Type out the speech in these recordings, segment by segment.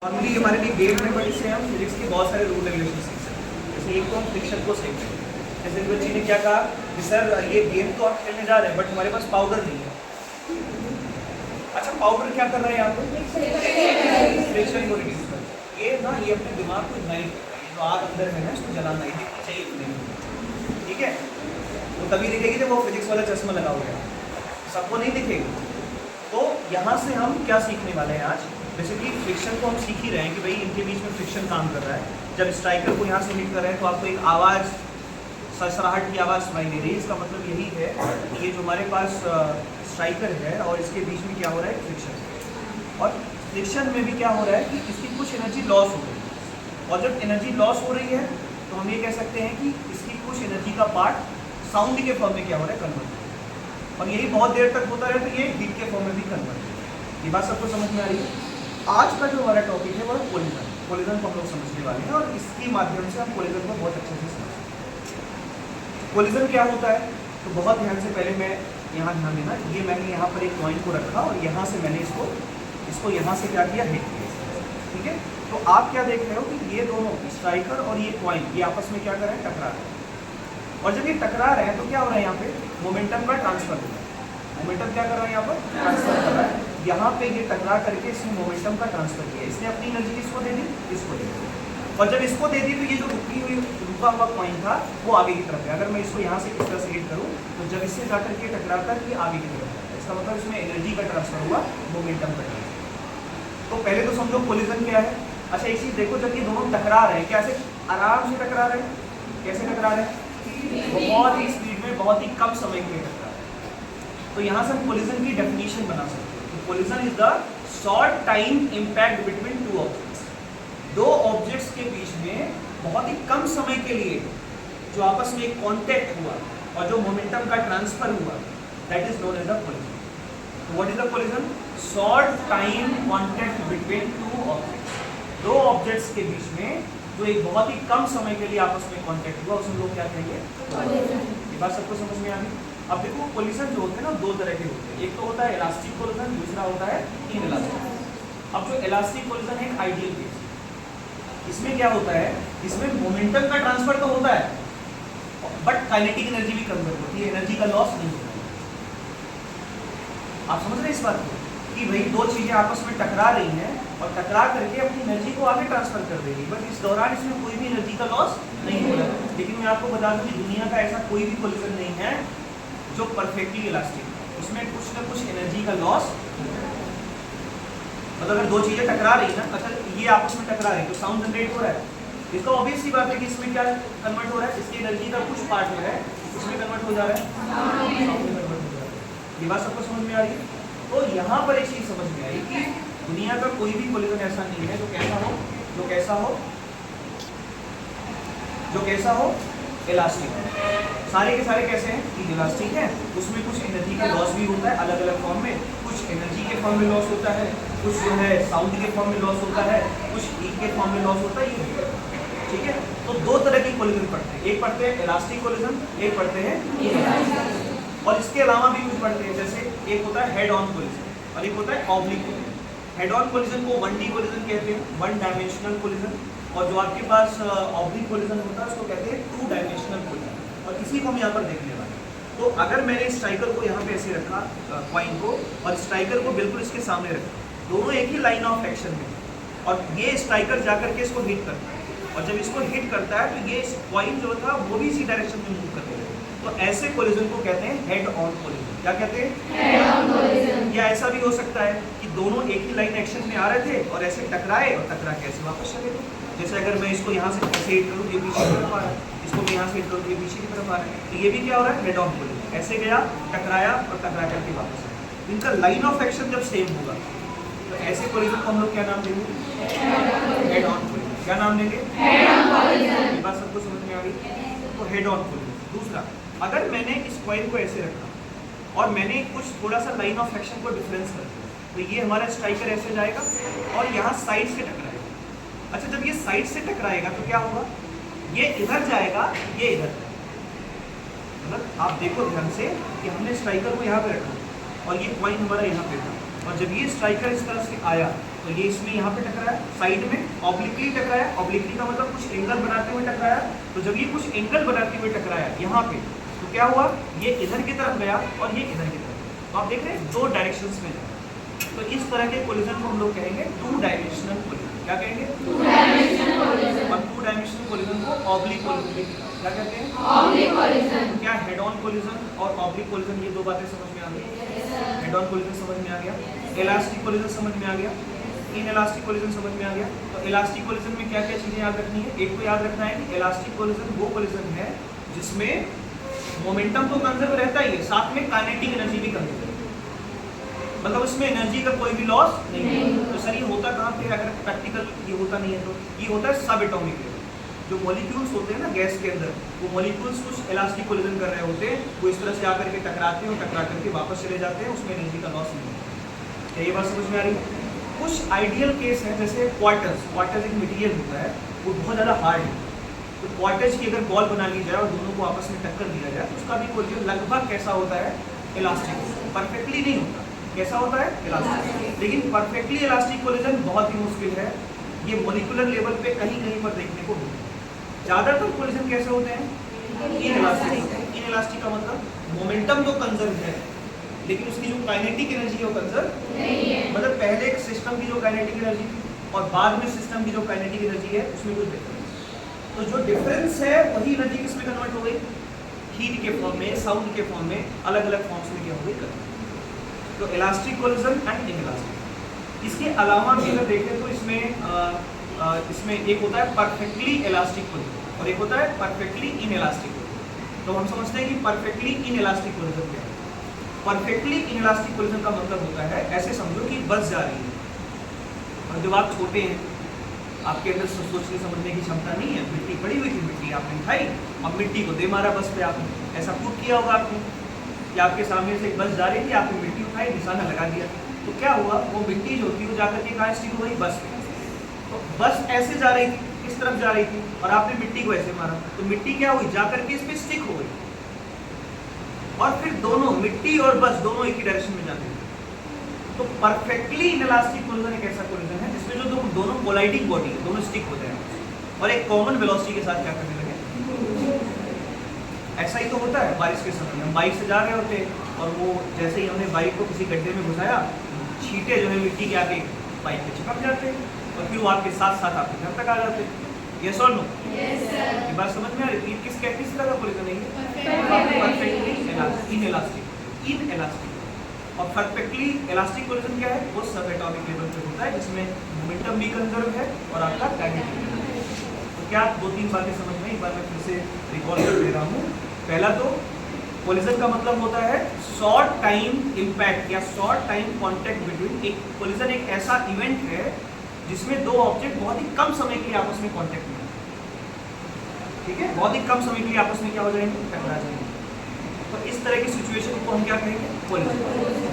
Normally हमारे लिए game में बड़ी से हम फिजिक्स के बहुत सारे रूल रेगुलेशन सीख सकते हैं। जैसे एक तो हम फ्रिक्शन को सीख रहे हैं। जैसे इस बच्ची ने क्या कहा कि सर ये गेम तो आप खेलने जा रहे हैं बट हमारे पास पाउडर नहीं है। अच्छा, पाउडर क्या कर रहा है यहाँ पे? फ्रिक्शन को रिड्यूस कर रहा है। ये ना ये अपने दिमाग को इग्नाइट कर रहा है। जो आग अंदर है ना इसको जलाना नहीं देखना चाहिए नहीं, ठीक है? वो तभी दिखेगी जब वो फिजिक्स वाला चश्मा लगा हुआ है, सबको नहीं दिखेगी। तो यहाँ से हम क्या सीखने वाले हैं आज? जैसे कि फ्रिक्शन को हम सीख ही रहे हैं कि भाई इनके बीच में फ्रिक्शन काम कर रहा है। जब स्ट्राइकर को यहाँ से हिट कर रहे हैं तो आपको एक आवाज़, सरसराहट की आवाज़ सुनाई दे रही है। इसका मतलब यही है कि ये जो हमारे पास स्ट्राइकर है और इसके बीच में क्या हो रहा है? फ्रिक्शन। और फ्रिक्शन में भी क्या हो रहा है कि इसकी कुछ एनर्जी लॉस हो रही है। और जब एनर्जी लॉस हो रही है तो हम ये कह सकते हैं कि इसकी कुछ एनर्जी का पार्ट साउंड के फॉर्म में क्या हो रहा है? कन्वर्ट हो रहा है। और यही बहुत देर तक होता रहे तो ये हीट के फॉर्म में भी कन्वर्ट हो रहा है। ये बात सबको समझ में आ रही है? आज का जो हमारा टॉपिक है वो है कोलिजन। कोलिजन को हम लोग समझने वाले हैं और इसके माध्यम से हम कोलिजन को बहुत अच्छे से समझते हैं। कोलिजन क्या होता है? तो बहुत ध्यान से पहले मैं यहाँ ध्यान देना, ये मैंने यहाँ पर एक कॉइन को रखा और यहाँ से मैंने इसको यहाँ से क्या किया? हिट किया, ठीक है? तो आप क्या देख रहे हो कि ये दोनों स्ट्राइकर और ये कॉइन ये आपस में क्या कर रहे हैं? टकरा रहे हैं। और जब ये टकरा रहे हैं तो क्या हो रहा है? यहाँ पे मोमेंटम का ट्रांसफर हो रहा है। मोमेंटम क्या कर रहा है? यहाँ पर ट्रांसफर कर रहा है। यहाँ पे ये टकरा करके इसने मोमेंटम का ट्रांसफर किया। इसने अपनी एनर्जी किसको दे दी? इसको दे दी। और जब इसको दे दी तो ये जो रुका हुआ कॉइन था वो आगे की तरफ है। अगर मैं इसको यहाँ से इस तरह से हिट करूँ तो जब इससे जाकर के टकराता है तो ये आगे की तरफ जाता है। इसका मतलब इसमें एनर्जी का ट्रांसफर हुआ, मोमेंटम का ट्रांसफर। तो पहले तो समझो कोलिजन क्या है। अच्छा, एक चीज़ देखो, जब ये दोनों टकरा रहे हैं कैसे आराम से टकरा रहे हैं? कैसे टकरा रहे हैं? बहुत ही स्पीड में, बहुत ही कम समय के लिए टकरा रहे हैं। तो यहाँ से हम कोलिजन की डेफिनेशन बना सकते हैं। तो collision is the short time impact between two objects. दो ऑब्जेक्ट्स के बीच में बहुत ही कम समय के लिए जो आपस में एक कांटेक्ट हुआ और जो मोमेंटम का ट्रांसफर हुआ, that is known as the collision. तो what is the collision? Short time contact between two objects. दो ऑब्जेक्ट्स के बीच में जो एक बहुत ही कम समय के लिए आपस में कांटेक्ट हुआ, उसे हम लोग क्या कहेंगे? ये बात सबको समझ में आ गई? अब देखो, कोलिजन जो होते हैं ना दो तरह के होते हैं। एक तो होता है इलास्टिक कोलिजन, दूसरा होता है इनइलास्टिक। अब जो इलास्टिक कोलिजन है एक आइडियल केस। इसमें क्या होता है? इसमें मोमेंटम का ट्रांसफर तो होता है बट काइनेटिक एनर्जी भी कन्वर्ट होती है, एनर्जी का लॉस नहीं होता है। आप समझ रहे हैं इस बात को कि भाई दो चीजें आपस में टकरा रही हैं और टकरा करके अपनी एनर्जी को आगे ट्रांसफर कर देगी, बट इस दौरान इसमें कोई भी एनर्जी का लॉस नहीं हो रहा है। लेकिन मैं आपको बता दूं कि दुनिया का ऐसा कोई भी कोलिजन नहीं है जो परफेक्टली इलास्टिक है। उसमें कुछ ना कुछ एनर्जी का लॉस, मतलब अगर दो चीजें टकरा रही है ना, अच्छा ये आपस में टकरा रही है तो साउंड जनरेट हो रहा है। इसका ऑब्वियस सी बात है कि इसमें क्या कन्वर्ट हो रहा है? इसकी एनर्जी का कुछ पार्ट जो है इसमें कन्वर्ट हो जा रहा है, साउंड में कन्वर्ट हो जा रहा है। ये बात सबको समझ में आ रही है? तो यहाँ पर एक चीज समझ में आई कि दुनिया का कोई भी कोलिजन ऐसा नहीं है जो कैसा हो इलास्टिक। सारे के सारे कैसे हैं? इलास्टिक है। उसमें कुछ एनर्जी का लॉस भी होता है अलग अलग फॉर्म में। कुछ एनर्जी के फॉर्म में लॉस होता है, कुछ जो है साउंड के फॉर्म में लॉस होता है, कुछ हीट के फॉर्म में लॉस होता है, ये ठीक है। तो दो तरह की कोलिजन पढ़ते हैं, एक पढ़ते हैं इलास्टिक कोलिजन, एक पढ़ते हैं इनइलास्टिक। और इसके अलावा भी कुछ पढ़ते हैं, जैसे एक होता है हेड ऑन कोलिजन और एक होता है oblique collision. Head on collision को 1D कोलिजन कहते हैं, 1 डायमेंशनल कोलिजन। और जो आपके पास ऑब्लिक कोलिजन होता है उसको कहते हैं 2 डायमेंशनल कोलिजन। और इसी को हम यहाँ पर देखने वाले हैं। तो अगर मैंने स्ट्राइकर को यहाँ पे ऐसे रखा, कॉइन को, और स्ट्राइकर को बिल्कुल इसके सामने रखा, दोनों एक ही लाइन ऑफ एक्शन में, और ये स्ट्राइकर जाकर के इसको हिट करता है, और जब इसको हिट करता है तो ये कॉइन जो था वो भी इसी डायरेक्शन में मूव करता है। तो ऐसे कोलिजन को कहते हैं हेड ऑन कोलिजन। क्या कहते हैं? Head on collision. या ऐसा भी हो सकता है कि दोनों एक ही लाइन एक्शन में आ रहे थे और ऐसे टकराए और टकरा के ऐसे वापस चले गए। जैसे अगर मैं इसको यहाँ से ऐसे हिट करूँ, ये पीछे की तरफ आ रहा है, इसको मैं यहाँ से हिट करूँ, ये पीछे की तरफ आ रहा है, तो ये भी क्या हो रहा है? Head on collision. ऐसे गया, टकराया और टकरा करके वापस आया। इनका लाइन ऑफ एक्शन जब सेम होगा तो ऐसे कोलिजन को हम लोग क्या नाम देंगे? Head on collision. क्या नाम देंगे? Head on collision. ये बात सबको समझ में आ गई? तो हेड ऑन कोलिजन। दूसरा, अगर मैंने इस कॉइन को ऐसे रखा और मैंने कुछ थोड़ा सा लाइन ऑफ एक्शन को डिफरेंस कर दिया, तो ये हमारा स्ट्राइकर ऐसे जाएगा और यहाँ साइड से टकराएगा। अच्छा, जब ये साइड से टकराएगा तो क्या होगा? ये इधर जाएगा, ये इधर जाएगा। मतलब आप देखो ध्यान से कि हमने स्ट्राइकर को यहाँ पे रखा और ये कॉइन हमारा यहाँ पे था, और जब ये स्ट्राइकर इस तरफ से आया तो ये इसमें यहाँ पे टकराया, साइड में ऑब्लिकली टकराया, ऑब्लिकली का मतलब कुछ एंगल बनाते हुए टकराया। तो जब ये कुछ एंगल बनाते हुए टकराया यहाँ पे, तो क्या हुआ, ये इधर की तरफ गया और ये इधर की तरफ। तो आप देख रहे हैं दो डायरेक्शंस में जाए। तो इस तरह के कोलिजन को हम लोग कहेंगे टू डायमेंशनल कोलिजन। क्या कहेंगे? Two dimensional collision. और टू डायमेंशनल कोलिजन को ऑब्लिक कोलिजन क्या कहते हैं? Oblique collision. क्या हेड ऑन कोलिजन और ऑब्लिक कोलिजन, ये दो बातें समझ में आ गई? हेड ऑन कोलिजन समझ में आ गया, इलास्टिक कोलिजन समझ में आ गया, इनइलास्टिक कोलिजन समझ में आ गया। तो इलास्टिक कोलिजन में क्या क्या चीजें याद रखनी है? एक तो याद रखना है कि इलास्टिक कोलिजन वो कोलिजन है जिसमें मोमेंटम तो कंजर्व रहता ही है, साथ में काइनेटिक एनर्जी भी कंजर्व है, मतलब उसमें एनर्जी का कोई भी लॉस नहीं है। तो सर ये होता कहाँ पे, अगर प्रैक्टिकल ये होता नहीं है तो ये होता है सब एटॉमिक लेवल। जो मॉलिक्यूल्स होते हैं ना गैस के अंदर, वो मॉलिक्यूल्स कुछ इलास्टिक कोलिजन कर रहे होते हैं, वो इस तरह से आकर के टकराते हैं और टकरा करके वापस चले जाते हैं, उसमें एनर्जी का लॉस नहीं होता। क्या ये बात समझ में आ रही है? कुछ आइडियल केस है, जैसे क्वार्टर्स एक मटेरियल होता है, वो बहुत ज़्यादा हार्ड है। तो क्वार्टर्स की अगर बॉल बना ली जाए और दोनों को आपस में टक्कर दिया जाए तो उसका भी कोलिजन लगभग कैसा होता है? इलास्टिक। परफेक्टली नहीं होता, कैसा होता है? इलास्टिक। लेकिन परफेक्टली इलास्टिक कोलिजन बहुत ही मुश्किल है, ये मॉलिक्यूलर लेवल पे कहीं कहीं पर देखने को मिलता है। ज़्यादातर कोलिजन कैसे होते हैं? इनइलास्टिक। इनइलास्टिक का मतलब मोमेंटम तो कंजर्व है लेकिन उसकी जो काइनेटिक एनर्जी है वो कंजर्व नहीं है। मतलब पहले एक सिस्टम की जो काइनेटिक एनर्जी थी और बाद में सिस्टम की जो काइनेटिक एनर्जी है उसमें कुछ डिफरेंस। तो जो डिफरेंस है वही एनर्जी किस में कन्वर्ट हो गई? हीट के फॉर्म में, साउंड के फॉर्म में, अलग अलग फॉर्म्स में क्या हो गई? कन्वर्ट। तो इलास्टिक कोलिजन एंड इनइलास्टिक। इसके अलावा भी अगर देखें तो इसमें एक होता है परफेक्टली इलास्टिक कोलिजन और एक होता है परफेक्टली इनइलास्टिक कोलिजन। तो हम समझते हैं कि परफेक्टली इनइलास्टिक कोलिजन क्या है। परफेक्टली इनइलास्टिक कोलिजन का मतलब होता है, ऐसे समझो कि बस जा रही है और जब आप छोटे हैं, आपके अंदर सोचने समझने की क्षमता नहीं है, मिट्टी पड़ी हुई थी, मिट्टी आपने उठाई और मिट्टी को दे मारा बस पे। आपने ऐसा प्रूव किया होगा आपने कि आपके सामने से एक बस जा रही थी, आपने मिट्टी उठाई, निशाना लगा दिया, तो क्या हुआ, वो मिट्टी जो थी वो जाकर के कहाँ स्टिक हो गई? बस पे। तो बस ऐसे जा रही थी, किस तरफ जा रही थी, और आपने मिट्टी को ऐसे मारा, तो मिट्टी क्या हुई? जाकर के इस पे स्टिक हो गई और फिर दोनों मिट्टी और बस दोनों एक ही डायरेक्शन में जाते हैं। तो परफेक्टली इनइलास्टिक कोलिजन एक ऐसा कोलिजन है जिसमें जो दोनों कोलाइडिंग बॉडी है, दोनों स्टिक होते हैं और एक कॉमन वेलोसिटी के साथ क्या करने लगे। ऐसा ही तो होता है बारिश के समय, हम बाइक से जा रहे होते हैं और वो जैसे ही हमने बाइक को किसी गड्ढे में घुसाया, छींटे जो है मिट्टी के आके बाइक पे चिपक जाते हैं और फिर वो आपके साथ साथ आपके घर तक आ जाते हैं। यस और नो? ये बात समझ में आ रही है? किस तरह का कोलिजन है ये? Perfectly inelastic. और परफेक्टली इलास्टिक कोलिजन क्या है? वो सब एटॉमिक लेवल पे होता है जिसमें मोमेंटम भी कंजर्व है और आपका काइनेटिक। तो क्या दो तीन बातें समझ में, एक बार मैं फिर से रिकॉल कर दे रहा हूँ। पहला तो कोलिजन का मतलब होता है शॉर्ट टाइम इम्पैक्ट या शॉर्ट टाइम कॉन्टैक्ट बिटवीन। एक कोलिजन एक ऐसा इवेंट है जिसमें दो ऑब्जेक्ट बहुत ही कम समय के लिए आपस में कॉन्टैक्ट में, ठीक है, बहुत ही कम समय के लिए आपस में क्या हो जाएंगे? टकरा जाएंगे। तो इस तरह की सिचुएशन को हम क्या कहेंगे? कोलिजन।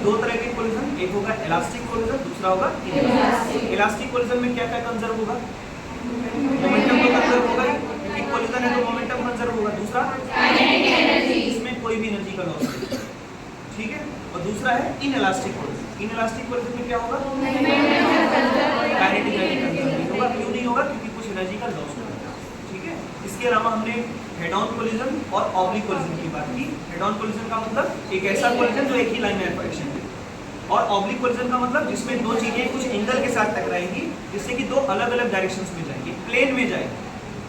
दो तरह के कोलिजन, एक होगा इलास्टिक कोलिजन, दूसरा होगा इनइलास्टिक। इलास्टिक कोलिजन में क्या क्या कंजर्व होगा? मोमेंटम तो कंजर्व होगा ही, क्योंकि कोलिजन है तो मोमेंटम कंजर्व होगा। दूसरा काइनेटिक एनर्जी, इसमें कोई भी एनर्जी का लॉस नहीं, ठीक है। और दूसरा है इनइलास्टिक कोलिजन। इनइलास्टिक कोलिजन में क्या होगा? काइनेटिक एनर्जी कंजर्व नहीं होगा। क्यों नहीं होगा? क्योंकि कुछ एनर्जी का लॉस होगा, ठीक है। इसके अलावा हमने हेड ऑन कोलिजन और ऑब्लिक कोलिजन की बात की। हेड ऑन कोलिजन का मतलब एक ऐसा कोलिजन जो एक ही लाइन में डायरेक्शन है, और ऑब्लिक कोलिजन का मतलब जिसमें दो चीजें कुछ एंगल के साथ टकराएंगी जिससे कि दो अलग अलग डायरेक्शंस में जाएंगी, प्लेन में जाएंगी।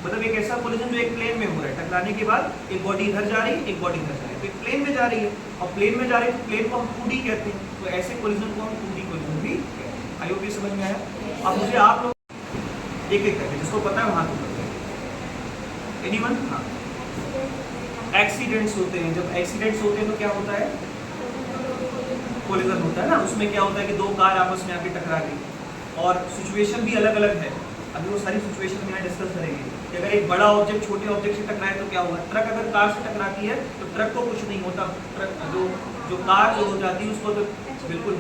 मतलब एक ऐसा कोलिजन जो एक प्लेन में हो रहा है, टकराने के बाद एक बॉडी इधर जा रही है, एक बॉडी इधर जा रही है, तो एक प्लेन में जा रही है और प्लेन में जा रही है तो प्लेन को हम 2D कहते हैं। तो ऐसे कोलिजन को हम 2D कोलिजन भी कहते हैं। आई होप ये समझ में आया। अब मुझे आप लोग एक एक करके, जिसको पता है वहां तो एनीवन? हाँ, एक्सीडेंट्स होते हैं। जब एक्सीडेंट्स होते हैं तो क्या होता है? कोलिजन होता है ना। उसमें क्या होता है कि दो कार आपस में आके टकरा गई और सिचुएशन भी अलग अलग है। अभी वो सारी सिचुएशन में डिस्कस करेंगे कि अगर एक बड़ा ऑब्जेक्ट छोटे ऑब्जेक्ट से टकराए तो क्या होगा। ट्रक अगर कार से टकराती है तो ट्रक को कुछ नहीं होता, ट्रक जो कार जो हो जाती है उसको तो बिल्कुल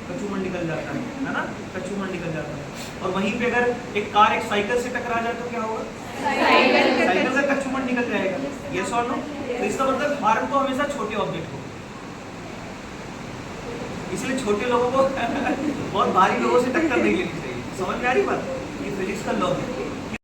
कचूमर निकल जाता है ना, कचूमर निकल जाता है। और वहीं पे अगर एक कार एक साइकिल से टकरा जाए तो क्या होगा? साइकिल का कचूमर निकल जाएगा। यस और नो? तो इसका मतलब हार्म तो हमेशा छोटे ऑब्जेक्ट को, इसलिए छोटे लोगों को बहुत भारी लोगों से टक्कर नहीं लेनी चाहिए। समझ में आ रही बात? ये फिजिक्स का लॉ है।